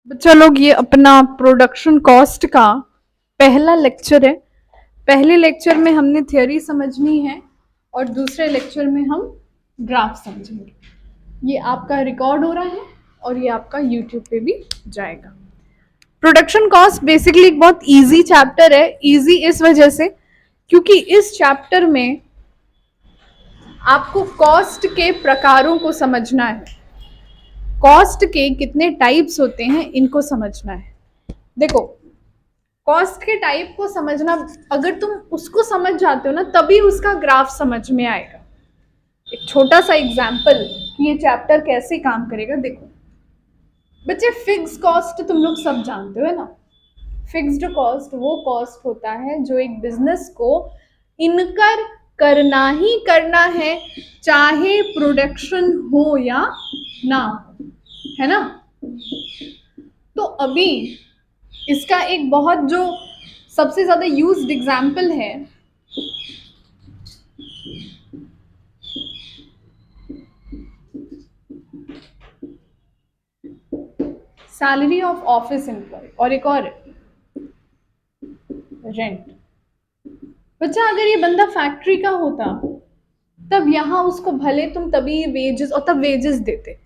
बच्चा लोग ये अपना प्रोडक्शन कॉस्ट का पहला लेक्चर है। पहले लेक्चर में हमने थियोरी समझनी है और दूसरे लेक्चर में हम ग्राफ समझेंगे। ये आपका रिकॉर्ड हो रहा है और ये आपका यूट्यूब पे भी जाएगा। प्रोडक्शन कॉस्ट बेसिकली एक बहुत इजी चैप्टर है। इजी इस वजह से क्योंकि इस चैप्टर में आपको कॉस्ट के प्रकारों को समझना है। कॉस्ट के कितने टाइप्स होते हैं इनको समझना है। देखो, कॉस्ट के टाइप को समझना, अगर तुम उसको समझ जाते हो ना तभी उसका ग्राफ समझ में आएगा। एक छोटा सा एग्जाम्पल कि ये चैप्टर कैसे काम करेगा। देखो बच्चे, फिक्स कॉस्ट तुम लोग सब जानते हो है ना। फिक्स्ड कॉस्ट वो कॉस्ट होता है जो एक बिजनेस को इनकर करना ही करना है, चाहे प्रोडक्शन हो या ना हो, है ना। तो अभी इसका एक बहुत जो सबसे ज्यादा यूज्ड एग्जाम्पल है, सैलरी ऑफ ऑफिस एम्प्लॉय, और एक और रेंट। बच्चा, अगर ये बंदा फैक्ट्री का होता तब यहाँ उसको भले तुम तभी वेजेस, और तब वेजेस देते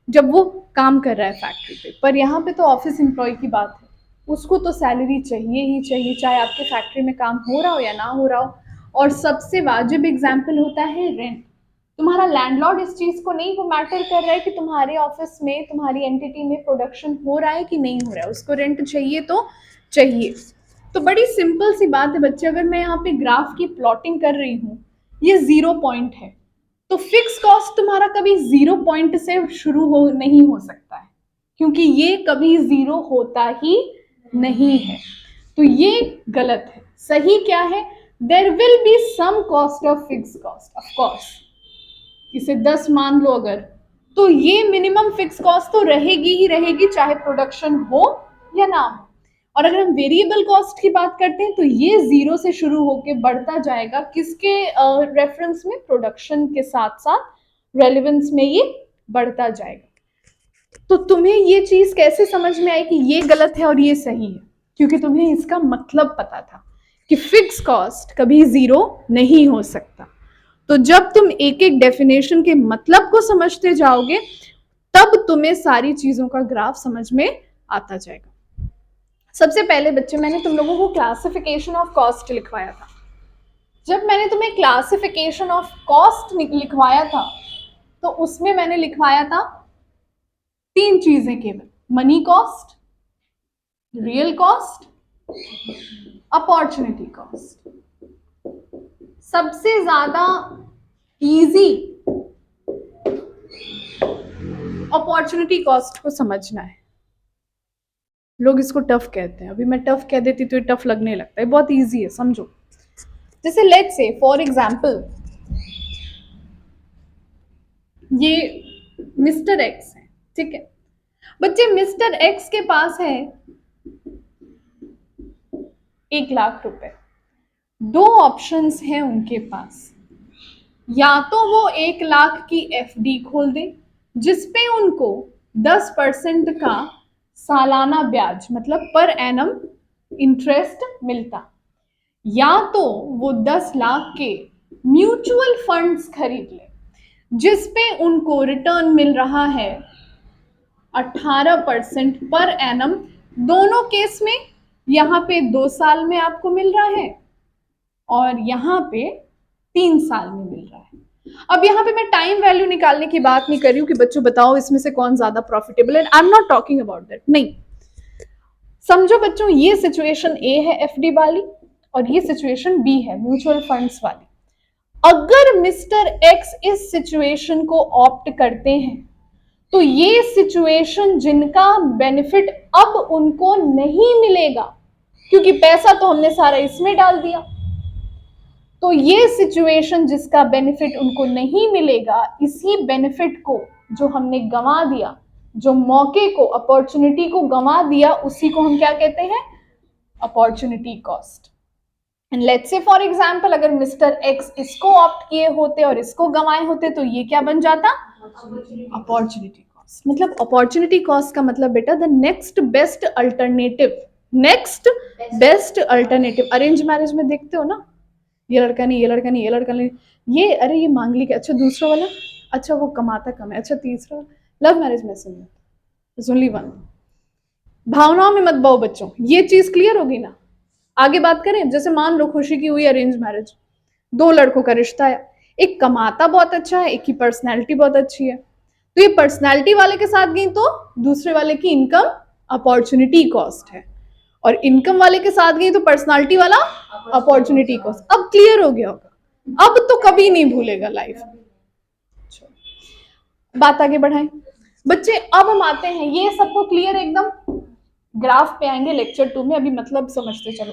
जब वो काम कर रहा है फैक्ट्री पे, पर यहाँ पे तो ऑफिस एम्प्लॉय की बात है, उसको तो सैलरी चाहिए ही चाहिए, चाहे आपके फैक्ट्री में काम हो रहा हो या ना हो रहा हो। और सबसे वाजिब एग्जाम्पल होता है रेंट। तुम्हारा लैंडलॉर्ड इस चीज को नहीं, वो मैटर कर रहा है कि तुम्हारे ऑफिस में, तुम्हारी एंटिटी में प्रोडक्शन हो रहा है कि नहीं हो रहा है, उसको रेंट चाहिए तो चाहिए। तो बड़ी सिंपल सी बात है बच्चे, अगर मैं यहाँ पे ग्राफ की प्लॉटिंग कर रही हूँ, ये 0 पॉइंट है, तो फिक्स कॉस्ट तुम्हारा कभी 0 पॉइंट से शुरू हो नहीं हो सकता है, क्योंकि ये कभी 0 होता ही नहीं है। तो ये गलत है। सही क्या है? There will be some cost of fix cost, of course. इसे 10 मान लो अगर, तो ये मिनिमम फिक्स कॉस्ट तो रहेगी ही रहेगी, चाहे प्रोडक्शन हो या ना हो। और अगर हम वेरिएबल कॉस्ट की बात करते हैं तो ये 0 से शुरू होके बढ़ता जाएगा, किसके रेफरेंस में? प्रोडक्शन के साथ साथ रेलेवेंस में ये बढ़ता जाएगा। तो तुम्हें ये चीज कैसे समझ में आई कि ये गलत है और ये सही है? क्योंकि तुम्हें इसका मतलब पता था कि फिक्स कॉस्ट कभी 0 नहीं हो सकता। तो जब तुम एक एक डेफिनेशन के मतलब को समझते जाओगे तब तुम्हें सारी चीजों का ग्राफ समझ में आता जाएगा। सबसे पहले बच्चे, मैंने तुम लोगों को क्लासिफिकेशन ऑफ कॉस्ट लिखवाया था। जब मैंने तुम्हें क्लासिफिकेशन ऑफ कॉस्ट लिखवाया था तो उसमें मैंने लिखवाया था 3 चीजें केवल: money cost, real cost, opportunity cost. सबसे ज्यादा इजी अपॉर्चुनिटी कॉस्ट को समझना है। लोग इसको टफ कहते हैं, अभी मैं टफ कह देती तो ये टफ लगने लगता है, बहुत इजी है, समझो। जैसे लेट्स से फॉर एग्जांपल ये मिस्टर एक्स है, ठीक है बच्चे। मिस्टर एक्स के पास है 1,00,000 रुपए। 2 ऑप्शंस हैं उनके पास। या तो वो 1,00,000 की एफडी खोल दे जिसपे उनको 10% का सालाना ब्याज, मतलब पर एनम इंटरेस्ट मिलता, या तो वो 10,00,000 के म्यूचुअल फंड्स खरीद ले जिसपे उनको रिटर्न मिल रहा है 18% पर एनम। दोनों केस में यहाँ पे 2 साल में आपको मिल रहा है और यहाँ पे 3 साल में मिल रहा है। अब यहाँ पे मैं टाइम वैल्यू निकालने की बात नहीं कर रही हूँ कि बच्चों बताओ इसमें से कौन ज्यादा प्रॉफिटेबल है। I am not talking about that, नहीं। समझो बच्चों, ये सिचुएशन ए है एफडी वाली और ये सिचुएशन बी है म्यूचुअल फंड्स वाली। अगर मिस्टर एक्स इस सिचुएशन को ऑप्ट करते हैं तो ये सिचुएशन जिनका बेनिफिट अब उनको नहीं मिलेगा, क्योंकि पैसा तो हमने सारा इसमें डाल दिया, तो ये सिचुएशन जिसका बेनिफिट उनको नहीं मिलेगा, इसी बेनिफिट को जो हमने गंवा दिया, जो मौके को, अपॉर्चुनिटी को गंवा दिया, उसी को हम क्या कहते हैं? Opportunity cost. And let's say for example अगर मिस्टर एक्स इसको ऑप्ट किए होते और इसको गंवाए होते तो ये क्या बन जाता? Opportunity cost. मतलब अपॉर्चुनिटी कॉस्ट का मतलब बेटा the next best alternative, next best alternative. Arrange marriage में देखते हो ना, ये लड़का नहीं, ये लड़का नहीं, ये लड़का नहीं, ये अरे ये मांगलिक है, अच्छा दूसरा वाला, अच्छा वो कमाता कम है, अच्छा तीसरा। लव मैरिज में सुन, ओनली वन। भावनाओं में मत बहो बच्चों, ये चीज क्लियर होगी ना। आगे बात करें, जैसे मान लो खुशी की हुई अरेंज मैरिज, दो लड़कों का रिश्ता है, एक कमाता बहुत अच्छा है, एक की पर्सनैलिटी बहुत अच्छी है, तो ये पर्सनैलिटी वाले के साथ गई तो दूसरे वाले की इनकम अपॉर्चुनिटी कॉस्ट है, और इनकम वाले के साथ गई तो पर्सनालिटी वाला अपॉर्चुनिटी कॉस्ट। अब क्लियर हो गया होगा, अब तो कभी नहीं भूलेगा लाइफ। बात आगे बढ़ाएं बच्चे, अब हम आते हैं, ये सबको क्लियर एकदम, ग्राफ पे आएंगे लेक्चर 2 में, अभी मतलब समझते चलो।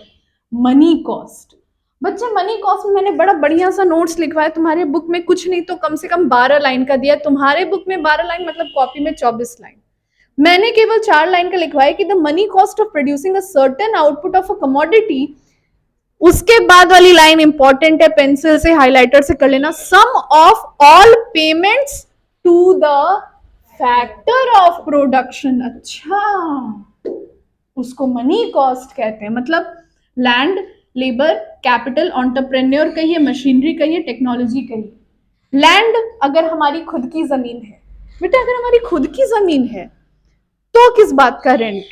मनी कॉस्ट, बच्चे मनी कॉस्ट में मैंने बड़ा बढ़िया सा नोट्स लिखवाया, तुम्हारे बुक में कुछ नहीं तो कम से कम 12 लाइन का दिया, तुम्हारे बुक में 12 लाइन मतलब कॉपी में 24 लाइन, मैंने केवल 4 लाइन का लिखवाया कि the money cost of producing a certain output of a commodity. उसके बाद वाली लाइन इंपॉर्टेंट है, पेंसिल से हाइलाइटर से कर लेना, sum of all payments to the factor of production. अच्छा, उसको मनी कॉस्ट कहते हैं, मतलब लैंड, लेबर, कैपिटल, एंटरप्रेन्योर कहिए, मशीनरी कहिए, टेक्नोलॉजी कहिए। लैंड अगर हमारी खुद की जमीन है बेटा, अगर हमारी खुद की जमीन है तो किस बात का रेंट,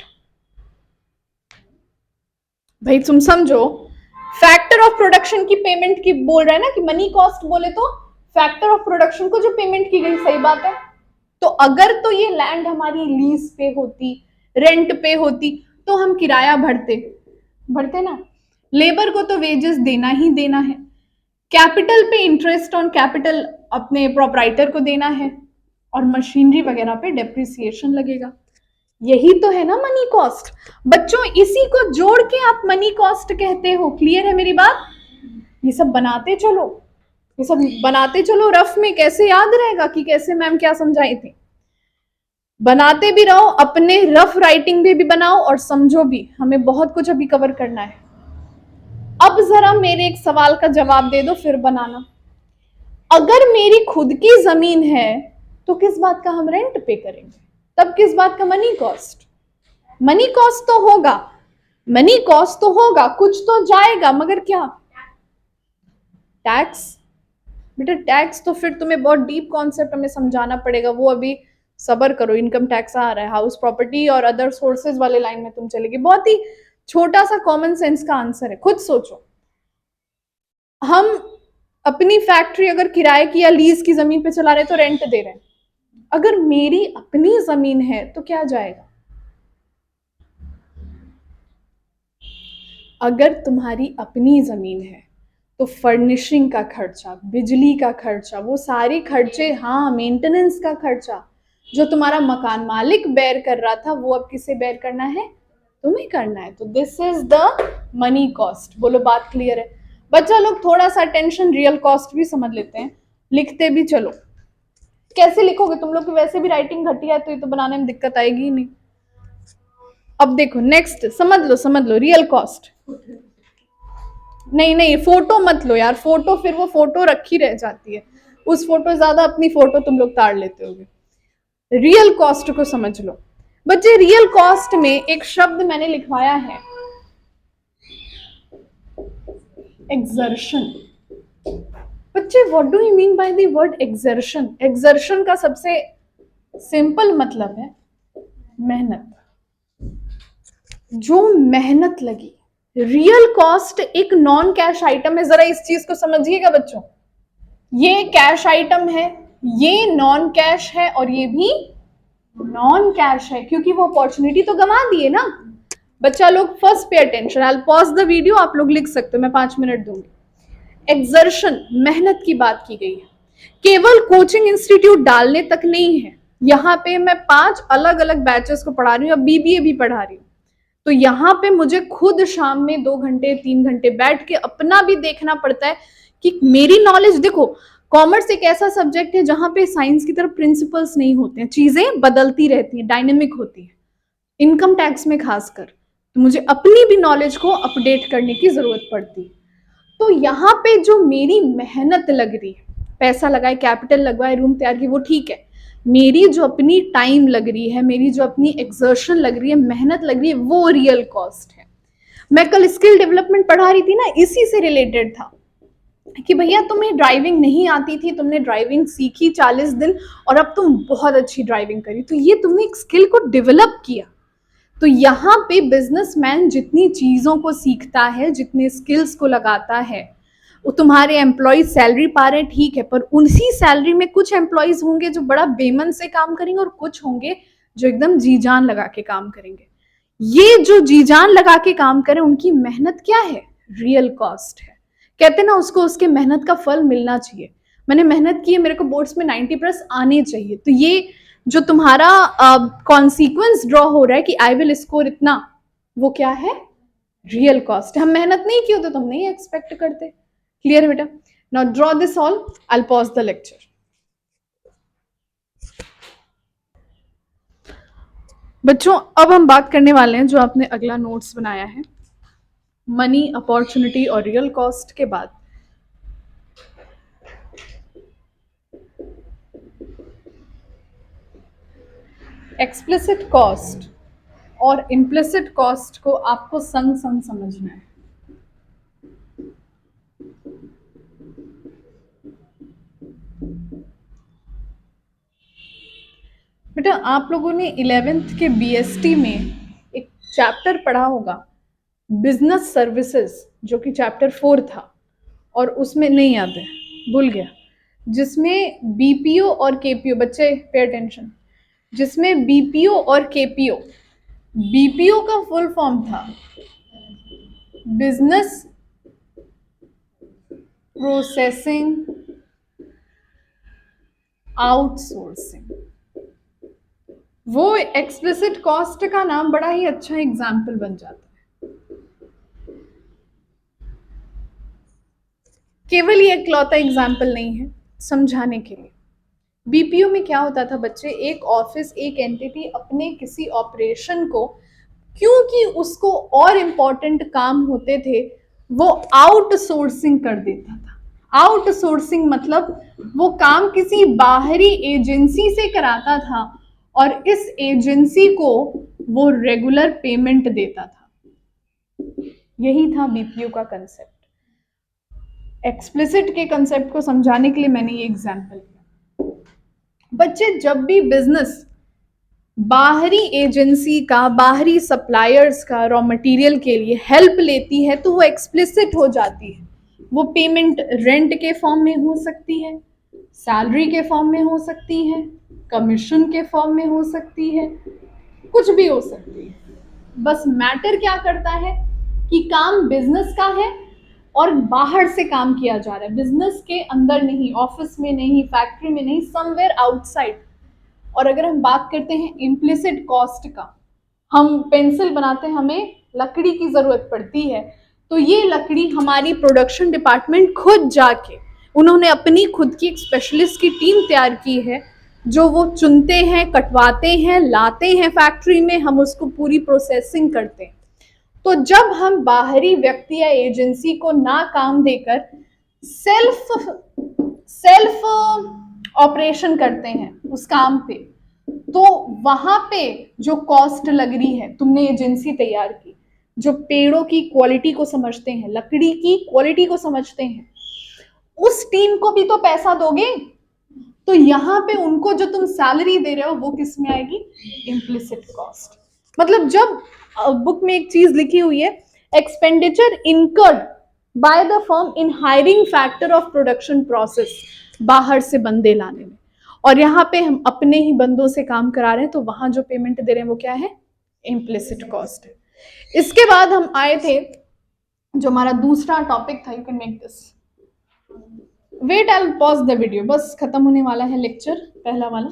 भाई तुम समझो, फैक्टर ऑफ प्रोडक्शन की पेमेंट की बोल रहे हैं ना, कि मनी कॉस्ट बोले तो फैक्टर ऑफ प्रोडक्शन को जो पेमेंट की गई, सही बात है। तो अगर तो ये लैंड हमारी लीज पे होती, रेंट पे होती, तो हम किराया भरते भरते ना, लेबर को तो वेजेस देना ही देना है, कैपिटल पे इंटरेस्ट ऑन कैपिटल अपने प्रोपराइटर को देना है, और मशीनरी वगैरह पे डेप्रिसिएशन लगेगा। यही तो है ना मनी कॉस्ट बच्चों, इसी को जोड़ के आप मनी कॉस्ट कहते हो। क्लियर है मेरी बात? ये सब बनाते चलो, ये सब बनाते चलो, रफ में कैसे याद रहेगा कि कैसे मैम क्या समझाई थी। बनाते भी रहो, अपने रफ राइटिंग भी बनाओ और समझो भी, हमें बहुत कुछ अभी कवर करना है। अब जरा मेरे एक सवाल का जवाब दे दो फिर बनाना। अगर मेरी खुद की जमीन है तो किस बात का हम रेंट पे करेंगे, तब किस बात का मनी कॉस्ट? मनी कॉस्ट तो होगा, मनी कॉस्ट तो होगा, कुछ तो जाएगा, मगर क्या? टैक्स। बेटा टैक्स तो फिर तुम्हें बहुत डीप कॉन्सेप्ट हमें समझाना पड़ेगा, वो अभी सबर करो, इनकम टैक्स आ रहा है, हाउस प्रॉपर्टी और अदर सोर्सेज वाले लाइन में तुम चलेगी। बहुत ही छोटा सा कॉमन सेंस का आंसर है, खुद सोचो। हम अपनी फैक्ट्री अगर किराए की या लीज की जमीन पे चला रहे तो रेंट दे रहे हैं, अगर मेरी अपनी जमीन है तो क्या जाएगा? अगर तुम्हारी अपनी जमीन है तो फर्निशिंग का खर्चा, बिजली का खर्चा, वो सारे खर्चे, हाँ मेंटेनेंस का खर्चा जो तुम्हारा मकान मालिक बेयर कर रहा था, वो अब किसे बेयर करना है? तुम्हें करना है। तो this is the money cost. बोलो बात क्लियर है? बच्चा लोग थोड़ा सा टेंशन रियल कॉस्ट भी समझ लेते हैं, लिखते भी चलो। कैसे लिखोगे तुम लोग की वैसे भी राइटिंग घटिया है, तो ये तो बनाने में दिक्कत आएगी ही नहीं। अब देखो नेक्स्ट, समझ लो रियल कॉस्ट। नहीं नहीं फोटो मत लो यार, फोटो फिर वो फोटो रखी रह जाती है, उस फोटो ज्यादा अपनी फोटो तुम लोग ताड़ लेते होगे। रियल कॉस्ट को समझ लो बच्चे। रियल कॉस्ट में एक शब्द मैंने लिखवाया है, एक्सर्शन। बच्चे what do you mean by the word exertion? Exertion का सबसे सिंपल मतलब है मेहनत, जो मेहनत लगी। रियल कॉस्ट एक नॉन कैश आइटम है, जरा इस चीज को समझिएगा बच्चों। ये कैश आइटम है, ये नॉन कैश है, और ये भी नॉन कैश है, क्योंकि वो अपॉर्चुनिटी तो गंवा दिए ना। बच्चा लोग first pay attention, I will pause the video, आप लोग लिख सकते हो, मैं 5 मिनट दूंगी। एक्सर्शन, मेहनत की बात की गई है, केवल कोचिंग इंस्टीट्यूट डालने तक नहीं है। यहाँ पे मैं 5 अलग अलग बैचेस को पढ़ा रही हूँ, अब बीबीए भी पढ़ा रही हूँ, तो यहाँ पे मुझे खुद शाम में 2 घंटे 3 घंटे बैठ के अपना भी देखना पड़ता है कि मेरी नॉलेज, देखो कॉमर्स एक ऐसा सब्जेक्ट है जहां पे साइंस की तरफ प्रिंसिपल्स नहीं होते हैं, चीजें बदलती रहती हैं, डायनेमिक होती है, इनकम टैक्स में खासकर, तो मुझे अपनी भी नॉलेज को अपडेट करने की जरूरत पड़ती है। तो यहाँ पे जो मेरी मेहनत लग रही है, पैसा लगाए, कैपिटल लगवाए, रूम तैयार की, वो ठीक है, मेरी जो अपनी टाइम लग रही है, मेरी जो अपनी एक्सर्शन लग रही है, मेहनत लग रही है, वो रियल कॉस्ट है। मैं कल स्किल डेवलपमेंट पढ़ा रही थी ना, इसी से रिलेटेड था कि भैया तुम्हें ड्राइविंग नहीं आती थी, तुमने ड्राइविंग सीखी 40 दिन और अब तुम बहुत अच्छी ड्राइविंग करी, तो ये तुमने एक स्किल को डेवलप किया। तो यहाँ पे बिजनेसमैन जितनी चीजों को सीखता है, जितने स्किल्स को लगाता है, वो तुम्हारे एम्प्लॉयज सैलरी पा रहे हैं ठीक है, पर उसी सैलरी में कुछ एम्प्लॉयज होंगे जो बड़ा बेमन से काम करेंगे और कुछ होंगे जो एकदम जी जान लगा के काम करेंगे। ये जो जी जान लगा के काम करें, उनकी मेहनत क्या है? रियल कॉस्ट है। कहते ना, उसको उसके मेहनत का फल मिलना चाहिए। मैंने मेहनत की है, मेरे को बोर्ड्स में 90+ आने चाहिए, तो ये जो तुम्हारा कॉन्सिक्वेंस ड्रॉ हो रहा है कि आई विल स्कोर इतना, वो क्या है? Real cost. हम मेहनत नहीं की होते तो हम नहीं एक्सपेक्ट करते। क्लियर है बेटा? Now draw this all, I will pause the lecture. बच्चों, अब हम बात करने वाले हैं जो आपने अगला नोट्स बनाया है, मनी, अपॉर्चुनिटी और रियल कॉस्ट के बाद एक्सप्लिसिट कॉस्ट और इम्प्लिसिट कॉस्ट को आपको संग संग समझना है। बेटा, आप लोगों ने 11th के बीएसटी में एक चैप्टर पढ़ा होगा, बिजनेस सर्विसेज, जो कि चैप्टर 4 था, और उसमें नहीं याद है, भूल गया, जिसमें बीपीओ और केपीओ, बच्चे पे अटेंशन, जिसमें बीपीओ और केपीओ, बीपीओ का फुल फॉर्म था बिजनेस प्रोसेसिंग आउटसोर्सिंग। वो एक्सप्लिसिट कॉस्ट का नाम बड़ा ही अच्छा एग्जाम्पल बन जाता है। केवल ये इकलौता एग्जाम्पल नहीं है, समझाने के लिए। बीपीओ में क्या होता था बच्चे, एक ऑफिस, एक एंटिटी अपने किसी ऑपरेशन को, क्योंकि उसको और इम्पोर्टेंट काम होते थे, वो आउटसोर्सिंग कर देता था। आउटसोर्सिंग मतलब वो काम किसी बाहरी एजेंसी से कराता था और इस एजेंसी को वो रेगुलर पेमेंट देता था। यही था बीपीओ का कंसेप्ट। एक्सप्लिसिट के कंसेप्ट को समझाने के लिए मैंने ये एग्जांपल दिया। बच्चे, जब भी बिजनेस बाहरी एजेंसी का, बाहरी सप्लायर्स का रॉ मटेरियल के लिए हेल्प लेती है, तो वो एक्सप्लिसिट हो जाती है। वो पेमेंट रेंट के फॉर्म में हो सकती है, सैलरी के फॉर्म में हो सकती है, कमीशन के फॉर्म में हो सकती है, कुछ भी हो सकती है। बस मैटर क्या करता है कि काम बिजनेस का है और बाहर से काम किया जा रहा है, बिजनेस के अंदर नहीं, ऑफिस में नहीं, फैक्ट्री में नहीं, समवेयर आउटसाइड। और अगर हम बात करते हैं इम्प्लिसिट कॉस्ट का, हम पेंसिल बनाते हैं, हमें लकड़ी की जरूरत पड़ती है, तो ये लकड़ी हमारी प्रोडक्शन डिपार्टमेंट खुद जाके, उन्होंने अपनी खुद की एक स्पेशलिस्ट की टीम तैयार की है, जो वो चुनते हैं, कटवाते हैं, लाते हैं फैक्ट्री में, हम उसको पूरी प्रोसेसिंग करते हैं। तो जब हम बाहरी व्यक्ति या एजेंसी को ना काम देकर सेल्फ सेल्फ ऑपरेशन करते हैं उस काम पे, तो वहां पे जो कॉस्ट लग रही है, तुमने एजेंसी तैयार की, जो पेड़ों की क्वालिटी को समझते हैं, लकड़ी की क्वालिटी को समझते हैं, उस टीम को भी तो पैसा दोगे। तो यहाँ पे उनको जो तुम सैलरी दे रहे हो वो किस में आएगी? Implicit cost. मतलब जब बुक में एक चीज लिखी हुई है, expenditure incurred by the firm in hiring factor of production process, बाहर से बंदे लाने में, और यहाँ पे हम अपने ही बंदों से काम करा रहे हैं, तो वहां जो पेमेंट दे रहे हैं वो क्या है? इम्प्लिसिट कॉस्ट है। इसके बाद हम आए थे, जो हमारा दूसरा टॉपिक था, you can make this, wait I will pause the video, बस खत्म होने वाला है लेक्चर पहला वाला।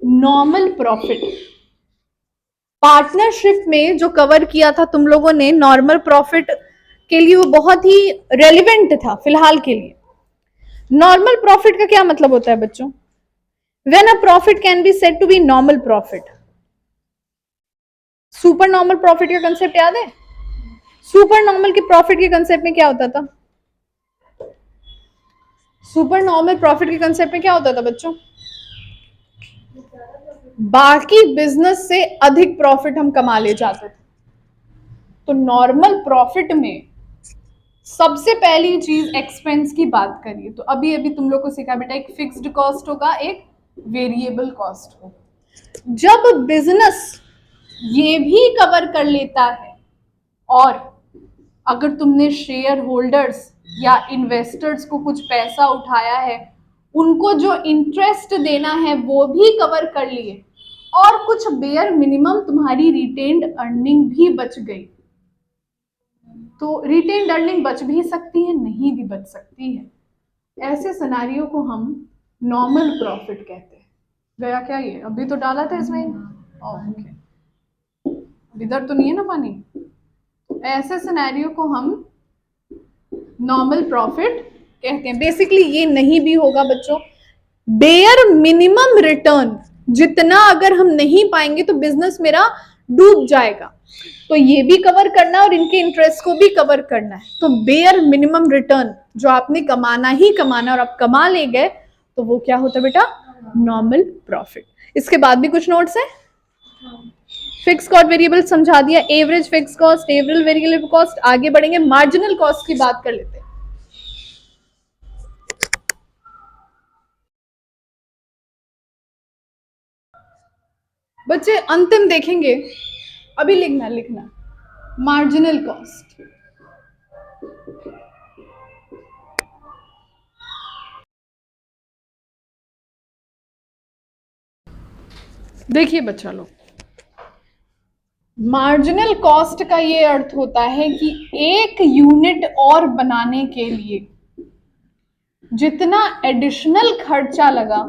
नॉर्मल प्रॉफिट, पार्टनरशिप में जो कवर किया था तुम लोगों ने, नॉर्मल प्रॉफिट के लिए वो बहुत ही रेलिवेंट था फिलहाल के लिए। नॉर्मल प्रॉफिट का क्या मतलब होता है बच्चों? When a profit can be said to be normal profit. Super normal profit का कंसेप्ट याद है? सुपर नॉर्मल के प्रॉफिट के कंसेप्ट में क्या होता था? सुपर नॉर्मल प्रॉफिट के कंसेप्ट में क्या होता था बच्चों? बाकी बिजनेस से अधिक प्रॉफिट हम कमा ले जाते थे। तो नॉर्मल प्रॉफिट में सबसे पहली चीज एक्सपेंस की बात करिए, तो अभी अभी तुम लोग को सिखा बेटा, एक फिक्स्ड कॉस्ट होगा, एक वेरिएबल कॉस्ट होगा। जब बिजनेस ये भी कवर कर लेता है, और अगर तुमने शेयर होल्डर्स या इन्वेस्टर्स को कुछ पैसा उठाया है, उनको जो इंटरेस्ट देना है वो भी कवर कर लिए, और कुछ बेयर मिनिमम तुम्हारी रिटेन्ड अर्निंग भी बच गई, तो रिटेन्ड अर्निंग बच भी सकती है, नहीं भी बच सकती है। ऐसे सिनेरियो को हम नॉर्मल प्रॉफिट कहते हैं। गया क्या ये? अभी तो डाला था इसमें। ओके, इधर तो नहीं है ना पानी। तो ऐसे सिनेरियो को हम नॉर्मल प्रॉफिट कहते हैं। बेसिकली ये नहीं भी होगा बच्चों, बेयर मिनिमम रिटर्न जितना अगर हम नहीं पाएंगे तो बिजनेस मेरा डूब जाएगा, तो ये भी कवर करना है और इनके इंटरेस्ट को भी कवर करना है। तो बेयर मिनिमम रिटर्न जो आपने कमाना ही कमाना और आप कमा ले गए, तो वो क्या होता है बेटा? Normal profit. इसके बाद भी कुछ नोट्स है? फिक्स कॉस्ट वेरिएबल समझा दिया, average fix cost, average variable cost. आगे बढ़ेंगे, मार्जिनल कॉस्ट की बात कर लेते हैं। बच्चे अंतिम देखेंगे, अभी लिखना मार्जिनल कॉस्ट। देखिए बच्चा लोग, मार्जिनल कॉस्ट का ये अर्थ होता है कि एक यूनिट और बनाने के लिए जितना एडिशनल खर्चा लगा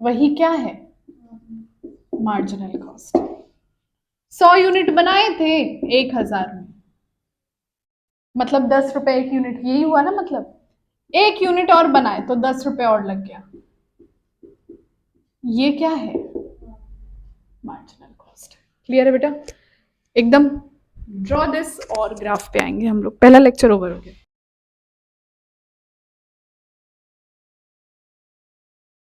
वही क्या है? Marginal cost. 100 यूनिट बनाए थे 1000 में, मतलब 10 रुपए एक यूनिट, यही हुआ ना? मतलब एक यूनिट और बनाए तो 10 रुपए और लग गया, ये क्या है? Marginal cost. क्लियर है बेटा? एकदम ड्रॉ दिस, और ग्राफ पे आएंगे हम लोग। पहला लेक्चर ओवर हो गया।